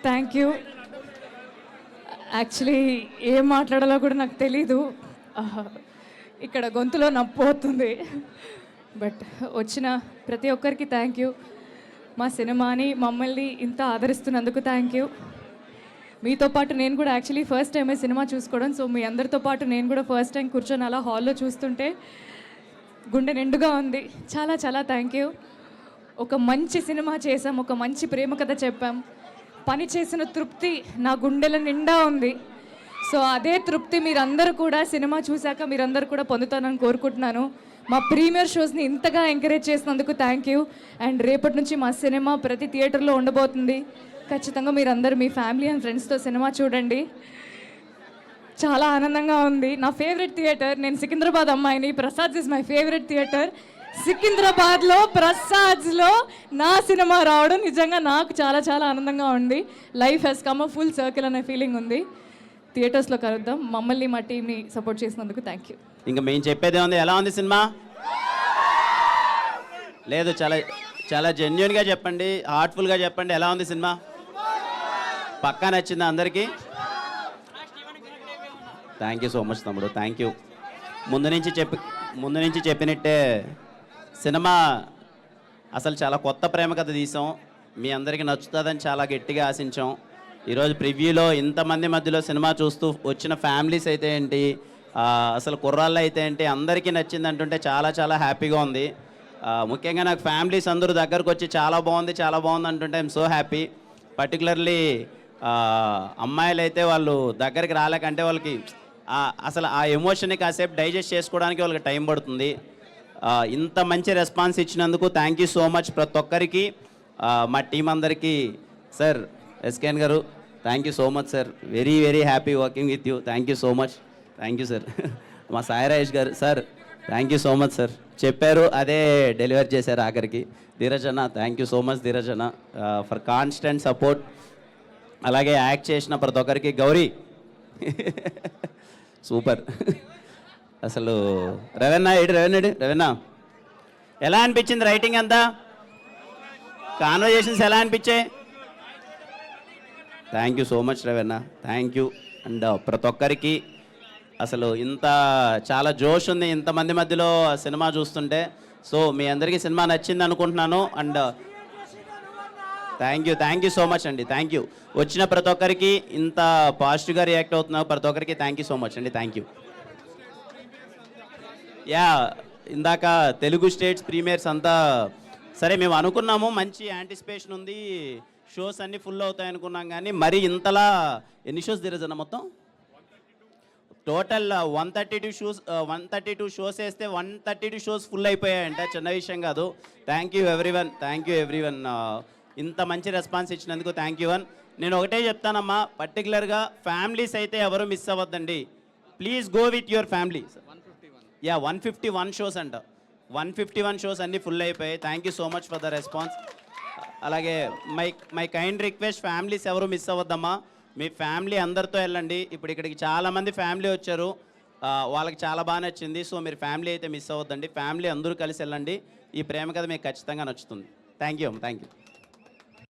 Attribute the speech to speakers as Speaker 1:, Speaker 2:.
Speaker 1: Thank you. Actually ఏం మాట్లాడాలో కూడా నాకు తెలీదు. ఇక్కడ గొంతులో నొప్పి పోతుంది. బట్ వచ్చిన ప్రతి ఒక్కరికి థ్యాంక్ యూ. మా సినిమాని మమ్మల్ని ఇంత ఆదరిస్తున్నందుకు థ్యాంక్ యూ. మీతో పాటు నేను కూడా యాక్చువల్లీ ఫస్ట్ టైమే సినిమా చూసుకోవడం. సో మీ అందరితో పాటు నేను కూడా ఫస్ట్ టైం కూర్చొని అలా హాల్లో చూస్తుంటే గుండె నిండుగా ఉంది. చాలా చాలా థ్యాంక్ యూ. ఒక మంచి సినిమా చేసాం, ఒక మంచి ప్రేమ కథ చెప్పాం. పని చేసిన తృప్తి నా గుండెల నిండా ఉంది. సో అదే తృప్తి మీరందరూ కూడా సినిమా చూశాక మీరందరూ కూడా పొందుతానని కోరుకుంటున్నాను. మా ప్రీమియర్ షోస్ని ఇంతగా ఎంకరేజ్ చేసినందుకు థ్యాంక్ యూ. అండ్ రేపటి నుంచి మా సినిమా ప్రతి థియేటర్లో ఉండబోతుంది. ఖచ్చితంగా మీరందరూ మీ ఫ్యామిలీ అండ్ ఫ్రెండ్స్తో సినిమా చూడండి. చాలా ఆనందంగా ఉంది. నా ఫేవరెట్ థియేటర్, నేను సికింద్రాబాద్ అమ్మాయిని, Prasad is my favourite theatre. సికింద్రాబాద్లో ప్రసాద్స్లో నా సినిమా రావడం నిజంగా నాకు చాలా చాలా ఆనందంగా ఉంది. Life has come a full circle అనే ఫీలింగ్ ఉంది. థియేటర్స్లో కలుద్దాం. మమ్మల్ని మా టీంని సపోర్ట్ చేసినందుకు థ్యాంక్ యూ.
Speaker 2: ఇంకా మేము చెప్పేదే ఉంది. ఎలా ఉంది సినిమా? లేదు, చాలా చాలా జెన్యున్గా చెప్పండి, హార్ట్ఫుల్గా చెప్పండి. ఎలా ఉంది సినిమా? పక్కా నచ్చిందా అందరికీ? థ్యాంక్ యూ సో మచ్ తమ్ముడు, థ్యాంక్ యూ. ముందు నుంచి చెప్పినట్టే సినిమా అసలు చాలా కొత్త ప్రేమ కథ తీసాం. మీ అందరికీ నచ్చుతుందని చాలా గట్టిగా ఆశించాం. ఈరోజు ప్రివ్యూలో ఇంతమంది మధ్యలో సినిమా చూస్తూ వచ్చిన ఫ్యామిలీస్ అయితే ఏంటి, అసలు కుర్రాళ్ళు అయితే ఏంటి, అందరికీ నచ్చింది అంటుంటే చాలా చాలా హ్యాపీగా ఉంది. ముఖ్యంగా నాకు ఫ్యామిలీస్ అందరూ దగ్గరకు వచ్చి చాలా బాగుంది అంటుంటే ఐఎమ్ సో హ్యాపీ. పర్టికులర్లీ అమ్మాయిలు అయితే వాళ్ళు దగ్గరికి రాలేకంటే వాళ్ళకి అసలు ఆ ఎమోషన్ని కాసేపు డైజెస్ట్ చేసుకోవడానికి వాళ్ళకి టైం పడుతుంది. ఇంత మంచి రెస్పాన్స్ ఇచ్చినందుకు థ్యాంక్ యూ సో మచ్ ప్రతి ఒక్కరికి, మా టీం అందరికీ. సార్ ఎస్కేఎన్ గారు thank you so much sir, very very happy working with you. Thank you so much, thank you sir. మా సాయి రాజేష్ గారు sir thank you so much sir, చెప్పారు అదే deliver చేశారు ఆఖరికి. ధీరజ్ అన్న thank you so much Dheeraj అన్న for constant support. అలాగే act చేసిన ప్రతి ఒక్కరికి. గౌరీ సూపర్. అసలు రవీణ ఎలా అనిపించింది రైటింగ్ అంతా? కాన్వర్జేషన్స్ ఎలా అనిపించాయి? Thank you so much Raveena, thank you. And ప్రతి ఒక్కరికి అసలు ఇంత చాలా జోష్ ఉంది ఇంతమంది మధ్యలో సినిమా చూస్తుంటే. సో మీ అందరికీ సినిమా నచ్చింది అనుకుంటున్నాను. And thank you so much అండి, థ్యాంక్ యూ. వచ్చిన ప్రతి ఒక్కరికి ఇంత పాజిటివ్గా రియాక్ట్ అవుతున్నారు ప్రతి ఒక్కరికి థ్యాంక్ యూ సో మచ్ అండి, థ్యాంక్ యూ. యా, ఇందాక తెలుగు స్టేట్స్ ప్రీమియర్స్ అంతా సరే మేము అనుకున్నాము, మంచి యాంటిసిపేషన్ ఉంది, షోస్ అన్నీ ఫుల్ అవుతాయి అనుకున్నాం. కానీ మరి ఇంతలా ఎన్ని షోస్ తిరగజన్న మొత్తం టోటల్ 132 షోస్ వేస్తే 132 షోస్ ఫుల్ అయిపోయాయంట. చిన్న విషయం కాదు. Thank you everyone. ఇంత మంచి రెస్పాన్స్ ఇచ్చినందుకు థ్యాంక్ యూ. నేను ఒకటే చెప్తానమ్మా, పర్టికులర్గా ఫ్యామిలీస్ అయితే ఎవరు మిస్ అవ్వద్దండి. Please go with your family. 151 shows అంట, 151 షోస్ అన్నీ ఫుల్ అయిపోయాయి. Thank you so much for the response. అలాగే మై కైండ్ రిక్వెస్ట్, ఫ్యామిలీస్ ఎవరు మిస్ అవ్వద్దమ్మా. మీ ఫ్యామిలీ అందరితో వెళ్ళండి. ఇప్పుడు ఇక్కడికి చాలామంది ఫ్యామిలీ వచ్చారు, వాళ్ళకి చాలా బాగా నచ్చింది. సో మీరు ఫ్యామిలీ అయితే మిస్ అవ్వద్దండి, ఫ్యామిలీ అందరూ కలిసి వెళ్ళండి. ఈ ప్రేమ కథ మీకు ఖచ్చితంగా నచ్చుతుంది. Thank you.